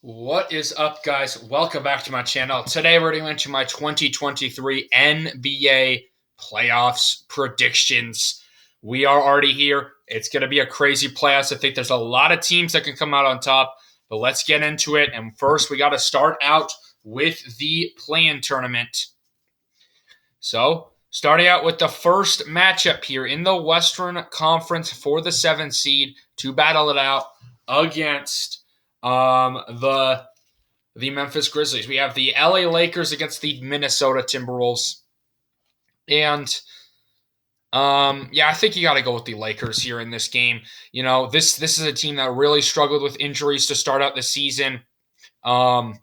What is up, guys? Welcome back to my channel. Today, we're going into my 2023 NBA playoffs predictions. We are already here. It's going to be a crazy playoffs. I think there's a lot of teams that can come out on top, but let's get into it. And first, we got to start out with the play-in tournament. So, starting out with the first matchup here in the Western Conference for the 7th seed to battle it out against the Memphis Grizzlies. We have the LA Lakers against the Minnesota Timberwolves. And I think you got to go with the Lakers here in this game. You know, this is a team that really struggled with injuries to start out the season. Um,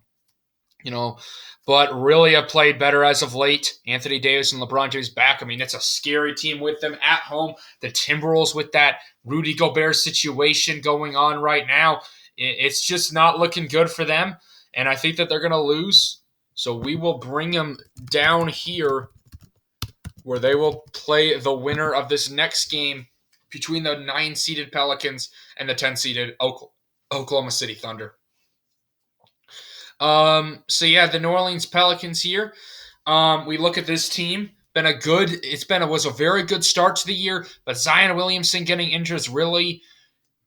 you know, but really have played better as of late. Anthony Davis and LeBron James back. I mean, it's a scary team with them at home. The Timberwolves with that Rudy Gobert situation going on right now, it's just not looking good for them. And I think that they're going to lose. So we will bring them down here where they will play the winner of this next game between the 9-seeded Pelicans and the 10-seeded Oklahoma City Thunder. The New Orleans Pelicans here. We look at this team. Was a very good start to the year, but Zion Williamson getting injured has really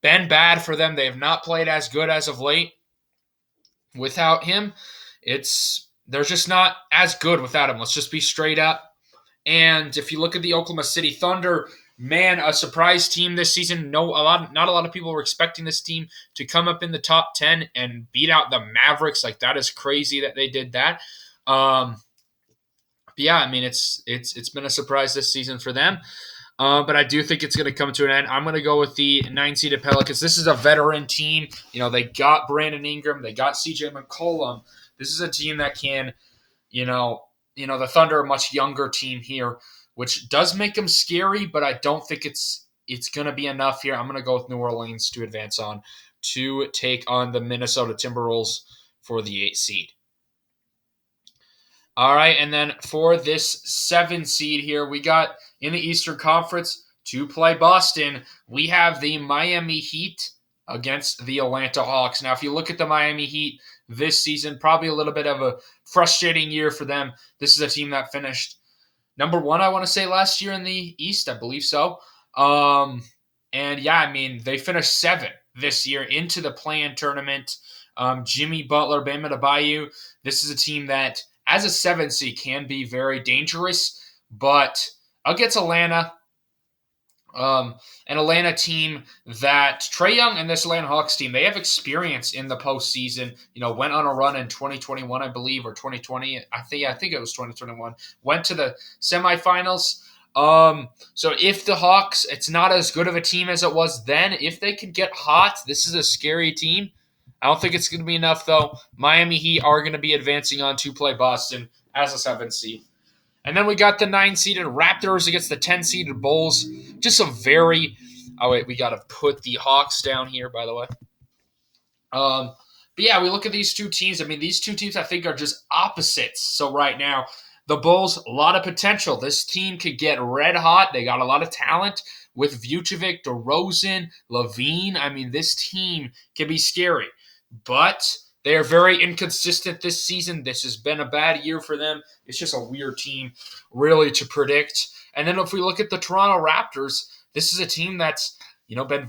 been bad for them. They have not played as good as of late. Without him, they're just not as good without him. Let's just be straight up. And if you look at the Oklahoma City Thunder, man, a surprise team this season. Not a lot of people were expecting this team to come up in the top 10 and beat out the Mavericks. Like, that is crazy that they did that. It's been a surprise this season for them. But I do think it's going to come to an end. I'm going to go with the 9-seeded Pelicans. This is a veteran team. You know, they got Brandon Ingram. They got CJ McCollum. This is a team that can, the Thunder are a much younger team here, which does make them scary, but I don't think it's going to be enough here. I'm going to go with New Orleans to advance on to take on the Minnesota Timberwolves for the 8th seed. All right, and then for this 7 seed here, we got in the Eastern Conference to play Boston. We have the Miami Heat against the Atlanta Hawks. Now, if you look at the Miami Heat this season, probably a little bit of a frustrating year for them. This is a team that finished number 1, I want to say, last year in the East. I believe so. They finished 7 this year into the play-in tournament. Jimmy Butler, Bam Adebayo. This is a team that, as a 7 seed, can be very dangerous, but against Atlanta, an Atlanta team that Trae Young and this Atlanta Hawks team, they have experience in the postseason. You know, went on a run in 2021, I believe, or 2020. I think it was 2021. Went to the semifinals. So if the Hawks, it's not as good of a team as it was then. If they could get hot, this is a scary team. I don't think it's going to be enough, though. Miami Heat are going to be advancing on to play Boston as a 7 seed. And then we got the 9-seeded Raptors against the 10-seeded Bulls. Just a very – we got to put the Hawks down here, by the way. We look at these two teams. I mean, these two teams I think are just opposites. So right now, the Bulls, a lot of potential. This team could get red hot. They got a lot of talent with Vucevic, DeRozan, LaVine. I mean, this team can be scary. But they are very inconsistent this season. This has been a bad year for them. It's just a weird team, really, to predict. And then if we look at the Toronto Raptors, this is a team that's, been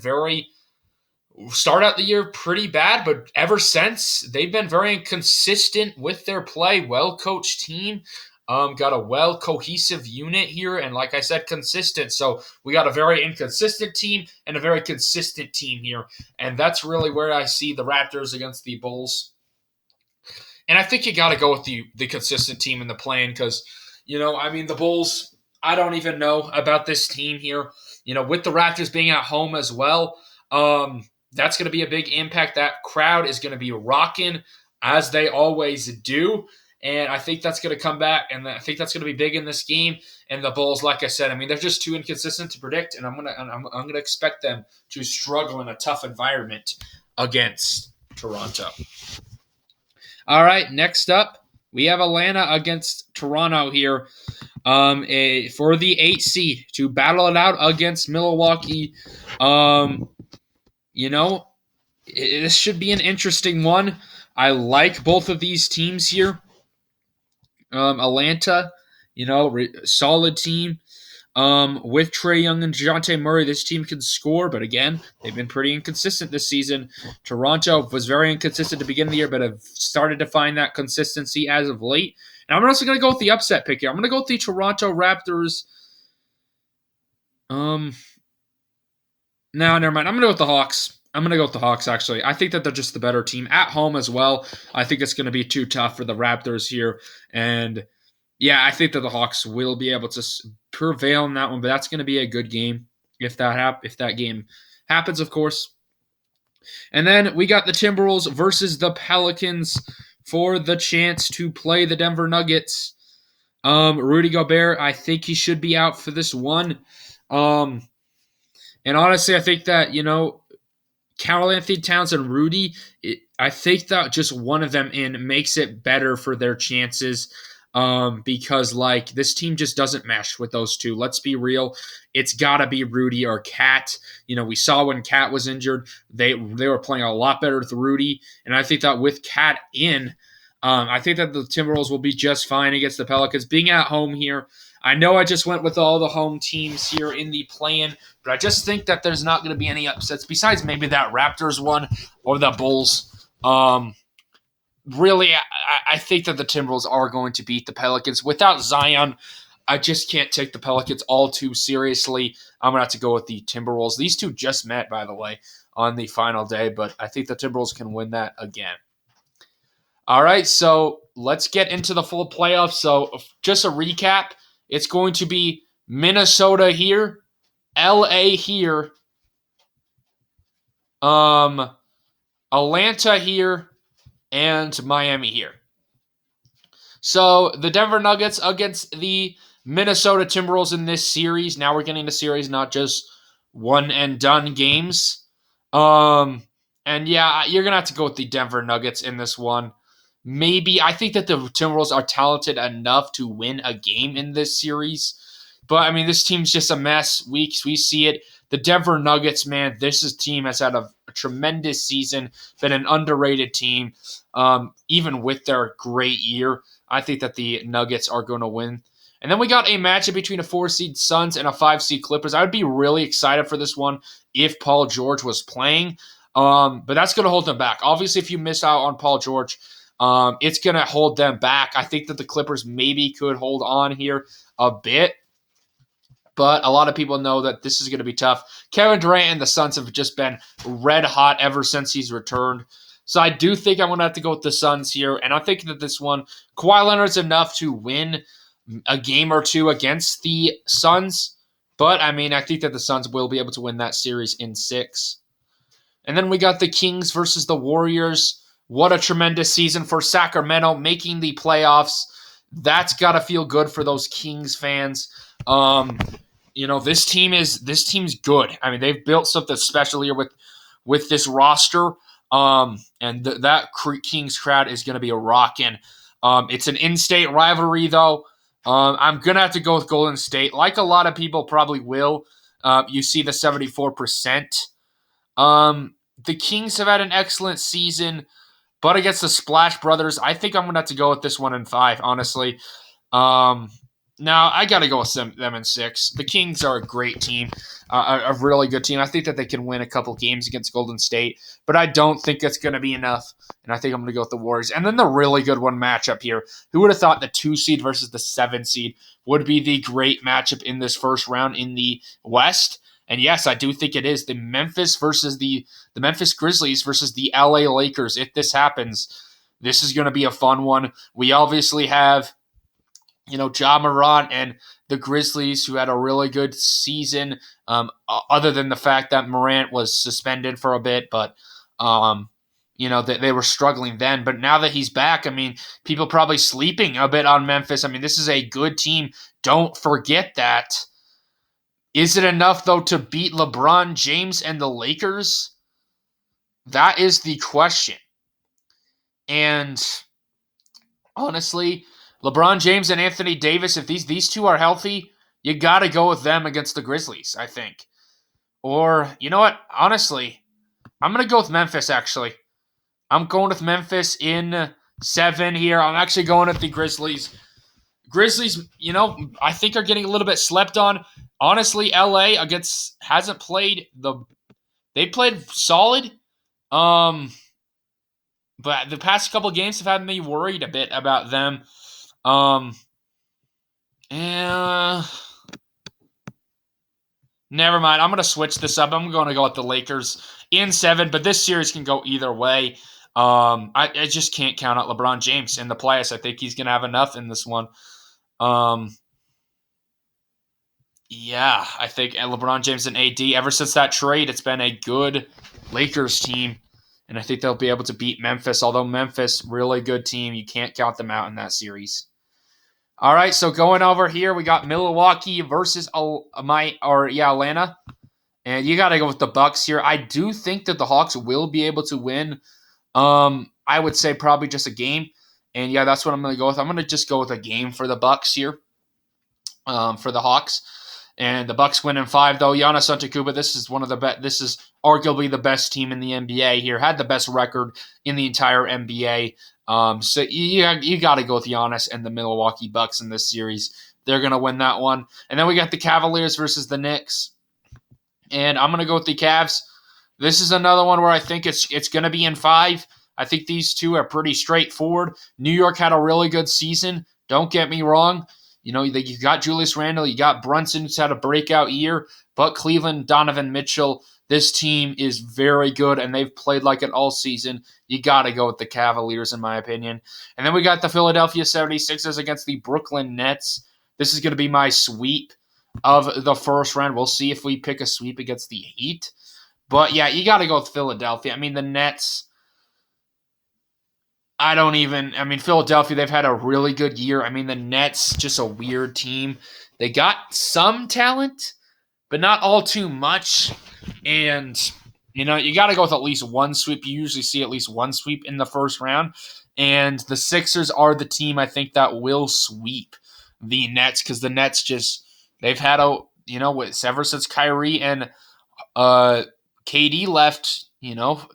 start out the year pretty bad, but ever since, they've been very inconsistent with their play. Well-coached team. Got a well-cohesive unit here, and like I said, consistent. So we got a very inconsistent team and a very consistent team here, and that's really where I see the Raptors against the Bulls. And I think you got to go with the consistent team in the plan because, the Bulls, I don't even know about this team here. With the Raptors being at home as well, that's going to be a big impact. That crowd is going to be rocking as they always do. And I think that's going to come back, and I think that's going to be big in this game. And the Bulls, like I said, they're just too inconsistent to predict, and I'm gonna expect them to struggle in a tough environment against Toronto. All right, next up, we have Atlanta against Toronto here for the 8th seed to battle it out against Milwaukee. This should be an interesting one. I like both of these teams here. Atlanta, solid team. With Trae Young and DeJounte Murray, this team can score, but again, they've been pretty inconsistent this season. Toronto was very inconsistent to begin the year, but have started to find that consistency as of late. And I'm also going to go with the upset pick here. I'm going to go with the Toronto Raptors. No, never mind. I'm going to go with the Hawks. I'm going to go with the Hawks, actually. I think that they're just the better team at home as well. I think it's going to be too tough for the Raptors here. And yeah, I think that the Hawks will be able to prevail in that one, but that's going to be a good game if that game happens, of course. And then we got the Timberwolves versus the Pelicans for the chance to play the Denver Nuggets. Rudy Gobert, I think he should be out for this one. And honestly, I think that, Karl Anthony Towns and Rudy, I think that just one of them in makes it better for their chances. Because this team just doesn't mesh with those two. Let's be real. It's gotta be Rudy or Cat. We saw when Cat was injured, they were playing a lot better with Rudy. And I think that with Cat in, I think that the Timberwolves will be just fine against the Pelicans. Being at home here, I know I just went with all the home teams here in the play-in, but I just think that there's not going to be any upsets besides maybe that Raptors one or the Bulls. Really, I think that the Timberwolves are going to beat the Pelicans. Without Zion, I just can't take the Pelicans all too seriously. I'm going to have to go with the Timberwolves. These two just met, by the way, on the final day, but I think the Timberwolves can win that again. All right, so let's get into the full playoffs. So just a recap, it's going to be Minnesota here, LA here, Atlanta here, and Miami here. So the Denver Nuggets against the Minnesota Timberwolves in this series. Now we're getting the series, not just one and done games. And yeah, you're gonna have to go with the Denver Nuggets in this one. Maybe I think that the Timberwolves are talented enough to win a game in this series. But I mean, this team's just a mess. We see it. The Denver Nuggets, man, team has had a tremendous season, been an underrated team. Even with their great year, I think that the Nuggets are going to win. And then we got a matchup between a 4-seed Suns and a 5-seed Clippers. I would be really excited for this one if Paul George was playing. But that's going to hold them back. Obviously, if you miss out on Paul George, it's going to hold them back. I think that the Clippers maybe could hold on here a bit. But a lot of people know that this is going to be tough. Kevin Durant and the Suns have just been red hot ever since he's returned. So I do think I'm going to have to go with the Suns here. And I think that this one, Kawhi Leonard's enough to win a game or two against the Suns. But, I mean, I think that the Suns will be able to win that series in 6. And then we got the Kings versus the Warriors. What a tremendous season for Sacramento, making the playoffs. That's got to feel good for those Kings fans. This team's good. I mean, they've built something special here with this roster. That Kings crowd is going to be a rockin'. It's an in-state rivalry, though. I'm going to have to go with Golden State. Like a lot of people probably will. You see the 74%. The Kings have had an excellent season, but against the Splash Brothers, I think I'm going to have to go with this one in 5, honestly. Now, I got to go with them in 6. The Kings are a great team, a really good team. I think that they can win a couple games against Golden State, but I don't think it's going to be enough, and I think I'm going to go with the Warriors. And then the really good one matchup here. Who would have thought the 2-seed versus the 7-seed would be the great matchup in this first round in the West? And yes, I do think it is the Memphis Grizzlies versus the LA Lakers. If this happens, this is going to be a fun one. We obviously have Ja Morant and the Grizzlies, who had a really good season, other than the fact that Morant was suspended for a bit, but they were struggling then. But now that he's back, I mean, people probably sleeping a bit on Memphis. I mean, this is a good team. Don't forget that. Is it enough, though, to beat LeBron James and the Lakers? That is the question. And honestly, LeBron James and Anthony Davis, if these two are healthy, you got to go with them against the Grizzlies, I think. Or, you know what? Honestly, I'm going to go with Memphis, actually. I'm going with Memphis in 7 here. I'm actually going with the Grizzlies. Grizzlies, I think are getting a little bit slept on. Honestly, LA against hasn't played they played solid. Um, but the past couple games have had me worried a bit about them. Um, eh, Never mind. I'm going to switch this up. I'm going to go with the Lakers in 7, but this series can go either way. I just can't count out LeBron James in the playoffs. I think he's going to have enough in this one. Um, yeah, I think LeBron James and AD, ever since that trade, it's been a good Lakers team. And I think they'll be able to beat Memphis, although Memphis, really good team. You can't count them out in that series. All right, so going over here, we got Milwaukee versus Atlanta. And you got to go with the Bucks here. I do think that the Hawks will be able to win. I would say probably just a game. And yeah, that's what I'm going to go with. I'm going to just go with a game for the Bucks here. For the Hawks. And the Bucks win in 5, though. Giannis Antetokounmpo, this is one of the best. This is arguably the best team in the NBA here. Had the best record in the entire NBA. So you got to go with Giannis and the Milwaukee Bucks in this series. They're going to win that one. And then we got the Cavaliers versus the Knicks. And I'm going to go with the Cavs. This is another one where I think it's going to be in 5. I think these two are pretty straightforward. New York had a really good season. Don't get me wrong. You got Julius Randle, you got Brunson, who's had a breakout year, but Cleveland, Donovan Mitchell, this team is very good, and they've played like it all season. You got to go with the Cavaliers, in my opinion. And then we got the Philadelphia 76ers against the Brooklyn Nets. This is going to be my sweep of the first round. We'll see if we pick a sweep against the Heat. But yeah, you got to go with Philadelphia. I mean, the Nets, Philadelphia, they've had a really good year. I mean, the Nets, just a weird team. They got some talent, but not all too much. And, you got to go with at least one sweep. You usually see at least one sweep in the first round. And the Sixers are the team I think that will sweep the Nets because the Nets they've had ever since Kyrie and KD left,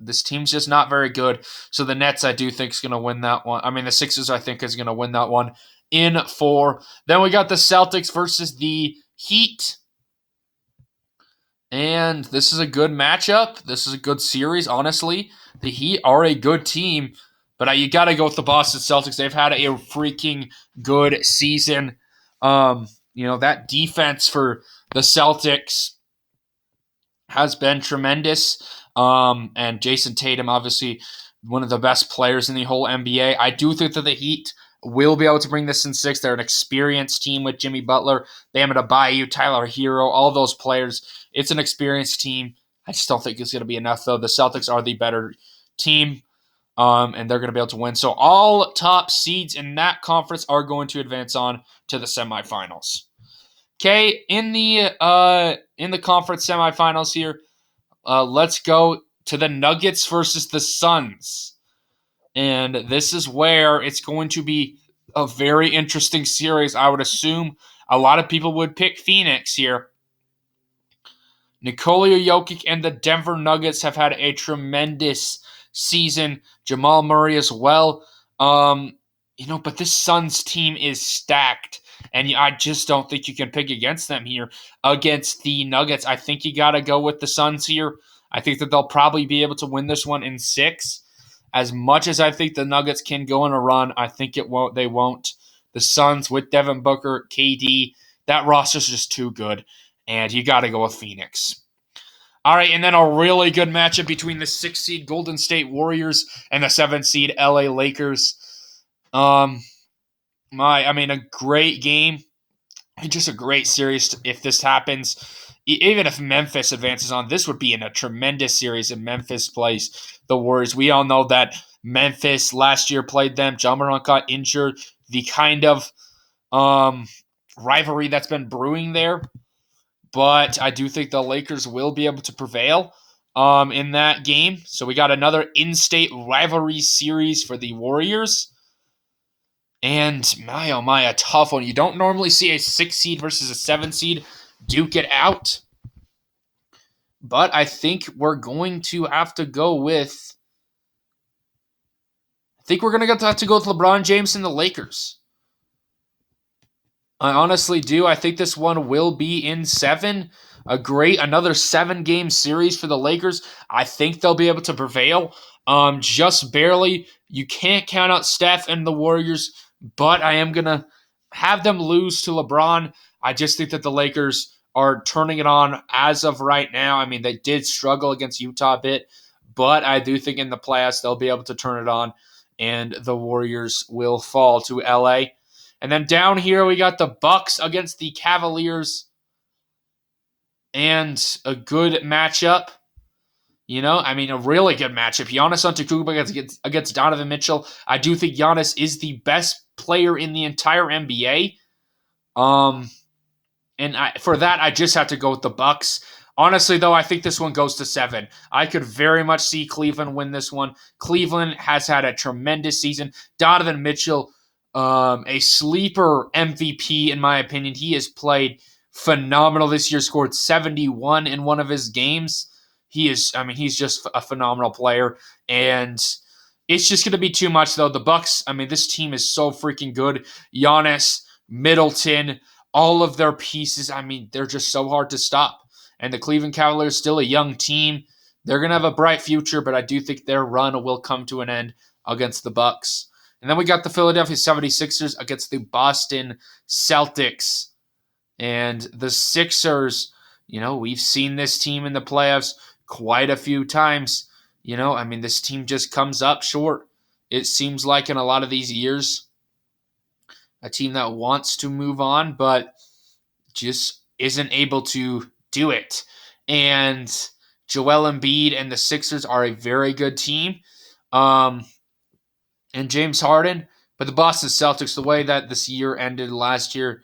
this team's just not very good. So the Nets, I do think, is going to win that one. I mean, the Sixers, I think, is going to win that one in 4. Then we got the Celtics versus the Heat. And this is a good matchup. This is a good series, honestly. The Heat are a good team, but you got to go with the Boston Celtics. They've had a freaking good season. That defense for the Celtics has been tremendous. And Jason Tatum, obviously, one of the best players in the whole NBA. I do think that the Heat will be able to bring this in 6. They're an experienced team with Jimmy Butler, Bam Adebayo, Tyler Hero, all those players. It's an experienced team. I just don't think it's going to be enough, though. The Celtics are the better team, and they're going to be able to win. So all top seeds in that conference are going to advance on to the semifinals. Okay, in the conference semifinals here, let's go to the Nuggets versus the Suns. And this is where it's going to be a very interesting series. I would assume a lot of people would pick Phoenix here. Nikola Jokic and the Denver Nuggets have had a tremendous season. Jamal Murray as well. But this Suns team is stacked. And I just don't think you can pick against them here. Against the Nuggets, I think you got to go with the Suns here. I think that they'll probably be able to win this one in 6. As much as I think the Nuggets can go on a run, I think they won't. The Suns with Devin Booker, KD, that roster's just too good. And you got to go with Phoenix. All right, and then a really good matchup between the 6-seed Golden State Warriors and the 7-seed LA Lakers. A great game. Just a great series if this happens. Even if Memphis advances on, this would be in a tremendous series if Memphis plays the Warriors. We all know that Memphis last year played them. Ja Morant got injured. The kind of rivalry that's been brewing there. But I do think the Lakers will be able to prevail in that game. So we got another in-state rivalry series for the Warriors. And my, a tough one. You don't normally see a 6 seed versus a 7 seed duke it out. But I think we're going to have to go with. I think we're going to have to go with LeBron James and the Lakers. I honestly do. I think this one will be in 7. Another 7-game series for the Lakers. I think they'll be able to prevail. Just barely. You can't count out Steph and the Warriors, but I am gonna have them lose to LeBron. I just think that the Lakers are turning it on as of right now. I mean, they did struggle against Utah a bit, but I do think in the playoffs they'll be able to turn it on, and the Warriors will fall to LA. And then down here we got the Bucks against the Cavaliers, and a good matchup. A really good matchup. Giannis Antetokounmpo against Donovan Mitchell. I do think Giannis is the best player in the entire NBA. For that, I just have to go with the Bucks. Honestly, though, I think this one goes to 7. I could very much see Cleveland win this one. Cleveland has had a tremendous season. Donovan Mitchell, a sleeper MVP, in my opinion. He has played phenomenal this year, scored 71 in one of his games. He's just a phenomenal player. And it's just going to be too much, though. The Bucks, this team is so freaking good. Giannis, Middleton, all of their pieces, they're just so hard to stop. And the Cleveland Cavaliers, still a young team. They're going to have a bright future, but I do think their run will come to an end against the Bucks. And then we got the Philadelphia 76ers against the Boston Celtics. And the Sixers, we've seen this team in the playoffs quite a few times. This team just comes up short. It seems like in a lot of these years, a team that wants to move on, but just isn't able to do it. And Joel Embiid and the Sixers are a very good team. And James Harden. But the Boston Celtics, the way that this year ended last year,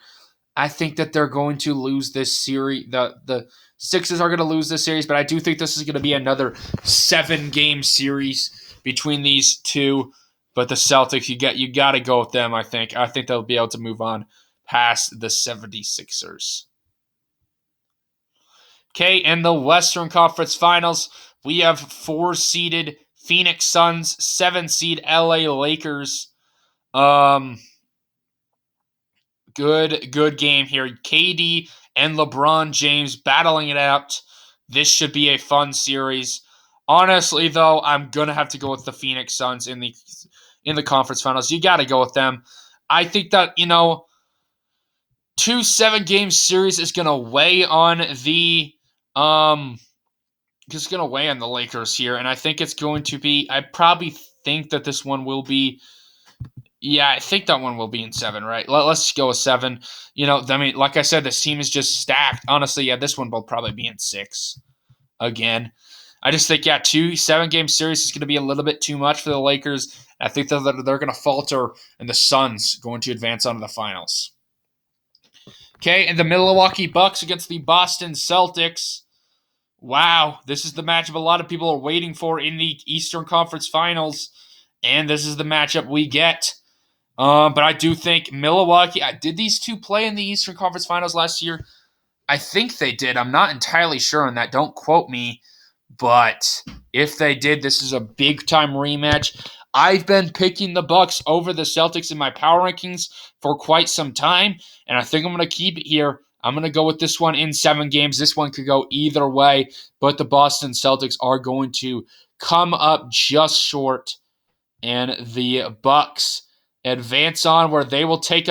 I think that they're going to lose this series. The Sixers are going to lose this series, but I do think this is going to be another 7-game series between these two. But the Celtics, you got to go with them, I think. I think they'll be able to move on past the 76ers. Okay, in the Western Conference Finals, we have 4-seeded Phoenix Suns, 7-seed LA Lakers. Good game here. KD and LeBron James battling it out. This should be a fun series. Honestly, though, I'm gonna have to go with the Phoenix Suns in the conference finals. You got to go with them. I think that 2 7-game series is gonna weigh on the just gonna weigh on the Lakers here, and I think it's going to be. I probably think that this one will be. Yeah, I think that one will be in 7, right? Let's go with 7. Like I said, this team is just stacked. Honestly, yeah, this one will probably be in 6 again. I just think, 2 7-game series is going to be a little bit too much for the Lakers. I think that they're going to falter, and the Suns going to advance on to the finals. Okay, and the Milwaukee Bucks against the Boston Celtics. Wow, this is the matchup a lot of people are waiting for in the Eastern Conference Finals, and this is the matchup we get. But I do think Milwaukee. Did these two play in the Eastern Conference Finals last year? I think they did. I'm not entirely sure on that. Don't quote me. But if they did, this is a big-time rematch. I've been picking the Bucks over the Celtics in my power rankings for quite some time, and I think I'm going to keep it here. I'm going to go with this one in 7 games. This one could go either way, but the Boston Celtics are going to come up just short, and the Bucks advance on where they will take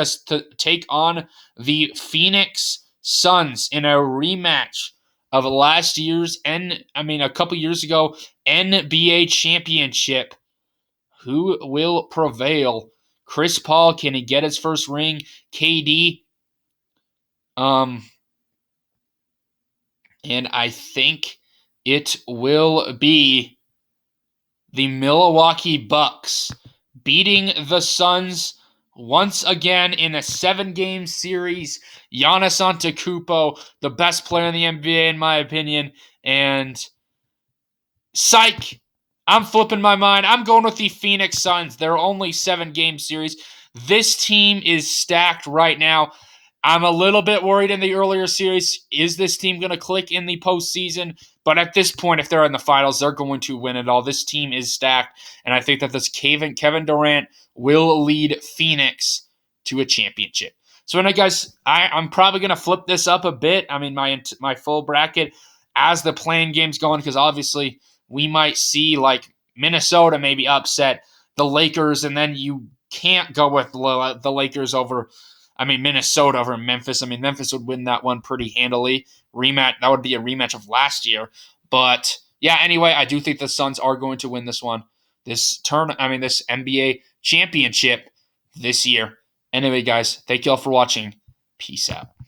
on the Phoenix Suns in a rematch of last year's a couple years ago NBA championship. Who will prevail? Chris Paul, can he get his first ring? KD. And I think it will be the Milwaukee Bucks beating the Suns once again in a 7-game series. Giannis Antetokounmpo, the best player in the NBA in my opinion, and psych, I'm flipping my mind. I'm going with the Phoenix Suns. They're only 7-game series. This team is stacked right now. I'm a little bit worried in the earlier series. Is this team going to click in the postseason? But at this point, if they're in the finals, they're going to win it all. This team is stacked, and I think that this Kevin Durant will lead Phoenix to a championship. So, anyway, guys, I'm probably going to flip this up a bit. I mean, my full bracket as the playing game's going, because obviously we might see like Minnesota maybe upset the Lakers, and then you can't go with the Lakers over. I mean, Minnesota over Memphis. I mean, Memphis would win that one pretty handily. Rematch. That would be a rematch of last year. But yeah, anyway, I do think the Suns are going to win this one, this NBA championship this year. Anyway, guys, thank you all for watching. Peace out.